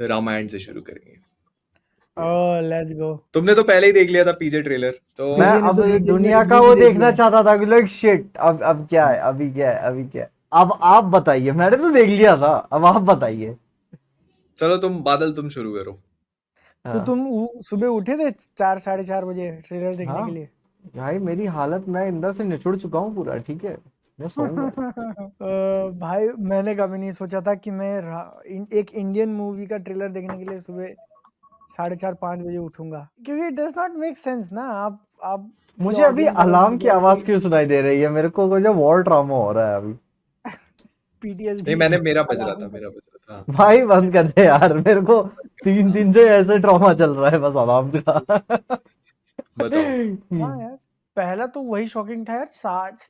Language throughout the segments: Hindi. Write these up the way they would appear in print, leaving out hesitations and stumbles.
रामायण से शुरू करेंगे। ओह लेट्स गो। तुमने तो पहले ही देख लिया था पीजे ट्रेलर, तो मैं पीजे ने अब तो देख लिया, दुनिया का ये वो भी देख देखना लिया। चाहता था कि लाइक शिट, अब क्या है, अभी क्या है, अभी क्या है। अब आप बताइए, मैंने तो देख लिया था, अब आप बताइए। चलो बादल तुम शुरू करो। तो हाँ तुम सुबह उठे थे 4 साढ़े 4 बजे ट्रेलर देखने हाँ के लिए? भाई, मेरी हालत, मैं अंदर से निचुड़ चुका हूँ पूरा, ठीक है, मैं सोऊंगा। भाई मैंने कभी नहीं सोचा था कि मैं एक इंडियन मूवी का ट्रेलर देखने के लिए सुबह 4:30-5 बजे उठूंगा, क्योंकि it does not make sense ना। आप मुझे अभी ऑडियंस अगर अलार्म की मतलब आवाज कोई क्यों सुनाई दे रही है? मेरे को कुछ वॉर ट्रॉमा हो रहा है अभी। नहीं, पीटीएसडी मेरा बज रहा था, अलार्म। मेरा बज रहा था। भाई बंद कर दे यार, मेरे को 3 दिन से ऐसे ट्रॉमा चल रहा है बस अलार्म का। बताओ। हाँ यार, पहला तो वही शॉकिंग था यार,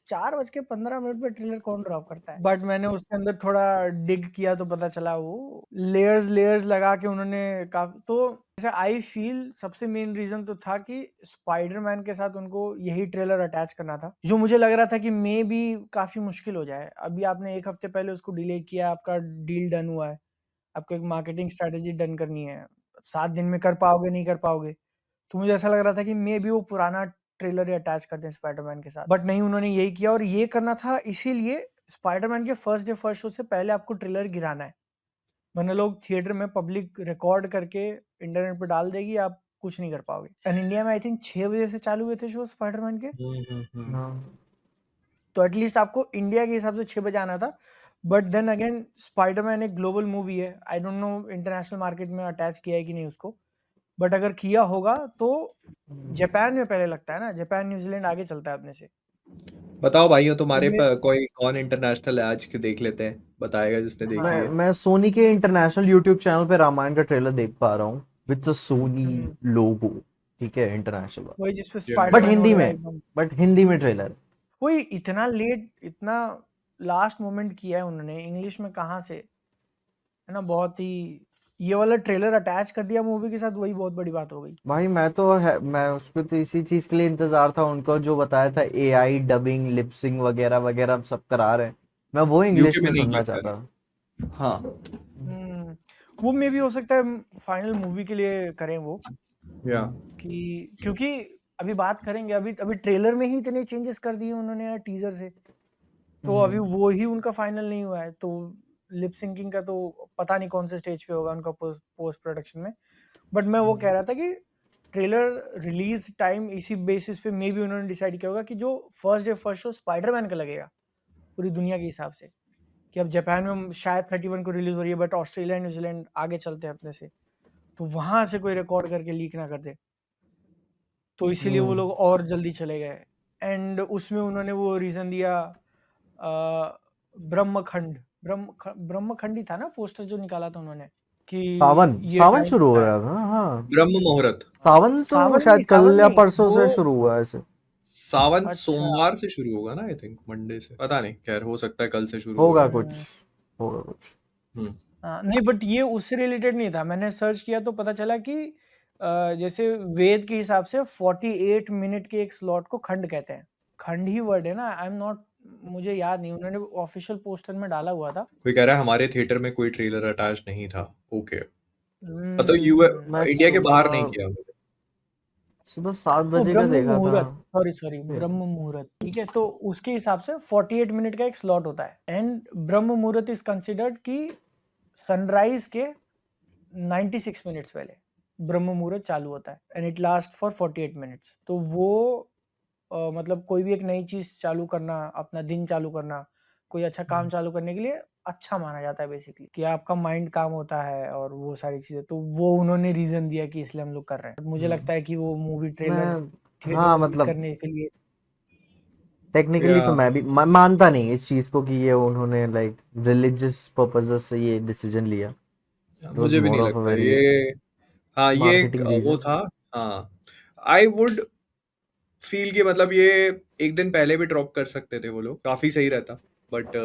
4:15 पे ट्रेलर कौन ड्रॉप करता है। बट मैंने उसके अंदर थोड़ा डिग किया तो पता चला वो लेयर्स लेयर्स लगा के उन्होंने काफी, तो जैसे आई फील सबसे मेन रीजन तो था कि स्पाइडरमैन के साथ उनको यही ट्रेलर अटैच करना था, जो मुझे लग रहा था कि मे भी काफी मुश्किल हो जाए। अभी आपने 1 हफ्ते पहले उसको डिले किया, आपका डील डन हुआ है, आपको एक मार्केटिंग स्ट्रेटेजी डन करनी है, 7 दिन में कर पाओगे नहीं कर पाओगे। तो मुझे ऐसा लग रहा था कि मे बी वो पुराना ट्रेलर ही अटैच कर दें स्पाइडरमैन के साथ, बट नहीं, उन्होंने यही किया। और ये करना था इसीलिए स्पाइडरमैन के फर्स्ट डे फर्स्ट शो से पहले आपको ट्रेलर गिराना है, वरना लोग थिएटर में पब्लिक रिकॉर्ड करके इंटरनेट पे डाल देगी, आप कुछ नहीं कर पाओगे। एंड इंडिया में आई थिंक 6 बजे से चालू हुए थे शो स्पाइडरमैन के, हाँ तो एटलीस्ट आपको इंडिया के हिसाब से 6 बजे आना था। बट देन अगेन स्पाइडरमैन एक ग्लोबल मूवी है, I don't know international market में अटैच किया है कि नहीं उसको, बट अगर किया होगा तो जापान में पहले लगता है ना, जापान न्यूजीलैंड आगे चलता है अपने से। बताओ भाइयों, तो तुम्हारे मैं पर कोई कौन इंटरनेशनल है आज के, देख लेते हैं, बताएगा जिसने देखी मैं है। मैं सोनी के इंटरनेशनल यूट्यूब चैनल पे रामायण का ट्रेलर देख पा रहा हूँ विद द सोनी हम्म, लोगो, ठीक है, इंटरनेशनल वाला, वही जिसपे बट स्पाइडरमैन हिंदी वगैरह में, एकदम, बट हिंदी में ट्रेलर। वही इतना लेट, इतना लास्ट मोमेंट किया है उन्होंने, इंग्लिश में कहाँ से, है ना, बहुत ही ये वाला ट्रेलर अटैच कर दिया मूवी के साथ, वही बहुत बड़ी बात हो गई। भाई मैं उसको तो इसी चीज के लिए इंतजार था, उनको जो बताया था एआई डबिंग लिपसिंग वगैरह वगैरह सब करा रहे हैं, मैं वो यूके इंग्लिश में में नहीं सुनना किया चाहता। मैंने। हाँ। हम्म, वो मे भी हो सकता है फाइनल मूवी के लिए करें वो, या कि क्योंकि अभी बात करेंगे, अभी अभी ट्रेलर में ही इतने चेंजेस कर दिए उन्होंने यार टीजर से, तो अभी वो ही उनका फाइनल नहीं हुआ है, तो लिप सिंकिंग का तो पता नहीं कौन से स्टेज पे होगा उनका पोस्ट प्रोडक्शन में। बट मैं वो कह रहा था कि ट्रेलर रिलीज टाइम इसी बेसिस पे मे भी उन्होंने डिसाइड किया होगा कि जो first day first show Spiderman का लगेगा पूरी दुनिया के हिसाब से, कि अब जापान में शायद 31 को रिलीज हो रही है, बट ऑस्ट्रेलिया न्यूजीलैंड आगे चलते हैं अपने से, तो वहां से कोई रिकॉर्ड करके लीक ना कर दे, तो इसीलिए वो लोग और जल्दी चले गए। एंड उसमें उन्होंने वो रीजन दिया, ब्रह्मखंड, ब्रह्मखंड ही था ना पोस्टर जो निकाला था उन्होंने, कि सावन ये सावन टाइम शुरू हो होता है। रहा था ना, हाँ। ब्रह्म मुहूर्त। सावन तो शायद सावन कल या नहीं परसों वो, से शुरू हुआ है ऐसे। सावन अच्छा, सोमवार से शुरू होगा ना, आई थिंक मंडे से, पता नहीं, खैर हो सकता है कल से शुरू हो होगा रहा हो। कुछ, हम्म, होगा कुछ। हम्म। नहीं बट ये उससे रिलेटेड नहीं था, मैंने सर्च किया तो पता चला कि जैसे वेद के हिसाब से 48 मिनट के एक स्लॉट को खंड कहते हैं, खंड ही वर्ड है ना, आई एम नॉट, मुझे याद नहीं, उन्होंने ऑफिशियल पोस्टर में डाला हुआ था। कोई कह रहा है हमारे थिएटर में कोई ट्रेलर अटैच नहीं था। ओके। मतलब मैं इंडिया के बाहर नहीं सुबह किया। सुबह 7 बजे का ब्रह्म देखा था। मुहूर्त, सॉरी ब्रह्म मुहूर्त, ठीक है, तो उसके हिसाब से 48 मिनट का एक स्लॉट होता है। एंड ब्रह्म मुहूर्त इज कंसिडर्ड कि सनराइज के 96 मिनट्स पहले ब्रह्म मुहूर्त चालू होता है, and it last for 48 minutes. तो वो मतलब कोई भी एक नई चीज चालू करना, अपना दिन चालू करना, कोई अच्छा काम चालू करने के लिए अच्छा माना जाता है बेसिकली, कि आपका माइंड काम होता है और वो सारी चीजें, तो वो उन्होंने रीजन दिया कि इसलिए हम लोग कर रहे हैं। मुझे लगता है कि वो मूवी ट्रेलर मैं थिएटर हाँ में मतलब करने के लिए, टेक्निकली या तो मैं भी मानता नहीं इस चीज को कि ये उन्होंने लाइक रिलीजियस पर्पसेस से ये डिसीजन लिया। इट वाज मुझे भी मोर नहीं ऑफ अ लगता वेरी ये। हाँ, ये एक मार्केटिंग वो रीजन। था। हाँ, आई वुड फील कि मतलब ये एक दिन पहले भी ड्रॉप कर सकते थे वो लोग, काफी सही रहता। बट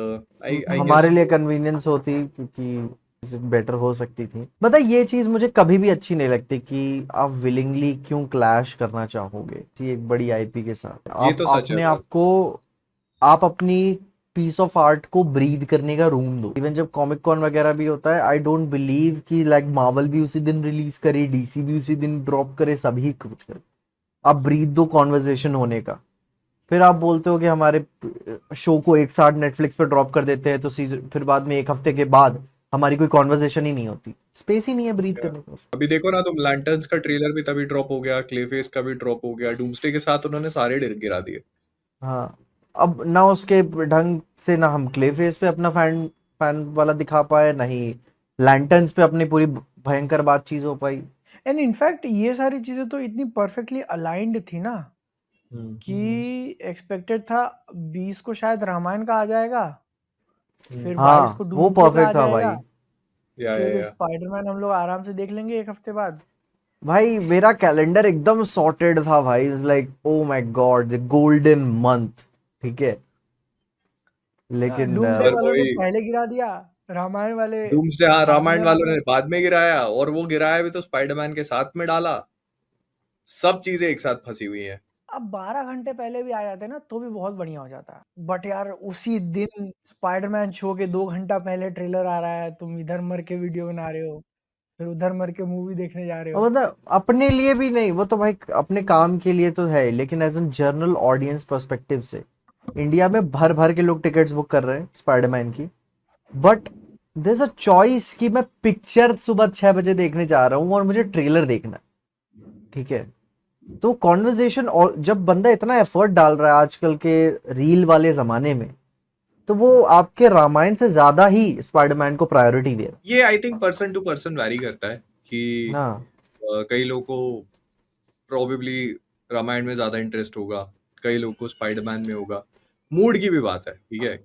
आई आई हमारे गेस। लिए कन्वीनियंस होती क्योंकि बेटर हो सकती थी। मतलब ये चीज मुझे कभी भी अच्छी नहीं लगती कि आप विलिंगली क्यों क्लैश करना चाहोगे, थी एक बड़ी आईपी के साथ, ये आप तो सच है अपने बात। आप को, आप अपनी पीस ऑफ आर्ट को ब्रीद करने का रूम दो। इवन जब कॉमिक कॉन वगैरह भी होता है, आई डोंट बिलीव कि लाइक मार्वल भी उसी दिन रिलीज करे, डीसी भी उसी दिन ड्रॉप करे, सभी कुछ करे। आप ब्रीद दो कॉन्वर्जेशन होने का। फिर आप बोलते हो कि हमारे शो को एक साथ नेटफ्लिक्स पे ड्रॉप कर देते हैं, तो सीजन फिर बाद में एक हफ्ते के बाद हमारी कोई कॉन्वर्जेशन ही नहीं होती, स्पेस ही नहीं है ब्रीद करने को। अभी देखो ना तुम, लैंटर्न्स का ट्रेलर भी तभी ड्रॉप हो गया, क्लेफेस का भी ड्रॉप हो गया, डूम्सडे के साथ उन्होंने सारे गिरा दिए। हाँ, अब ना उसके ढंग से ना हम क्लेफेस पे अपना फैन फैन वाला दिखा पाए, ना ही लैंटर्न्स पे अपनी पूरी भयंकर बात चीज हो पाई। एंड इनफैक्ट ये सारी चीजें तो इतनी परफेक्टली अलाइंड थी ना कि एक्सपेक्टेड था 20 को शायद रामायण का आ जाएगा, फिर 22 को हाँ, वो डूम्सडे का आ परफेक्ट था भाई। जाएगा, या फिर या स्पाइडरमैन हम लोग आराम से देख लेंगे एक हफ्ते बाद। भाई मेरा कैलेंडर एकदम सॉर्टेड था भाई, like oh my God, the golden month, ठीक है। लेकिन डूम्सडे पर वालों ने वही पहले गिरा दिया, रामायण वाले डूम्सडे, हाँ, बाद रामायण में वालों आए। ने बाद में गिराया, और वो गिराया भी तो स्पाइडरमैन के साथ में डाला। सब चीजें एक साथ फंसी हुई हैं। अब 12 घंटे पहले भी आ जाते ना तो भी बहुत बढ़िया हो जाता। बट यार उसी दिन स्पाइडरमैन शो के 2 घंटा पहले ट्रेलर आ रहा है, तुम इधर मर के वीडियो बना रहे हो, फिर उधर मर के मूवी देखने जा रहे हो। मतलब अपने लिए भी नहीं, वो तो भाई अपने काम के लिए तो है, लेकिन as an general audience perspective से इंडिया में भर भर के लोग टिकट्स बुक कर रहे हैं स्पाइडरमैन की। But there is a choice कि मैं पिक्चर सुबह 6 बजे देखने जा रहा हूँ और मुझे ट्रेलर देखना है, ठीक है। तो कॉन्वर्जेशन, और जब बंदा इतना एफर्ट डाल रहा है आजकल के रील वाले जमाने में, तो वो आपके रामायण से ज्यादा ही स्पाइडरमैन को प्रायोरिटी दे रहा ये I think person to person vary करता है कि है। हाँ, कई लोगों को प्रोबेबली रामायण में ज्यादा इंटरेस्ट होगा, कई लोगों को स्पाइडरमैन में होगा। मूड की भी बात है, ठीक है।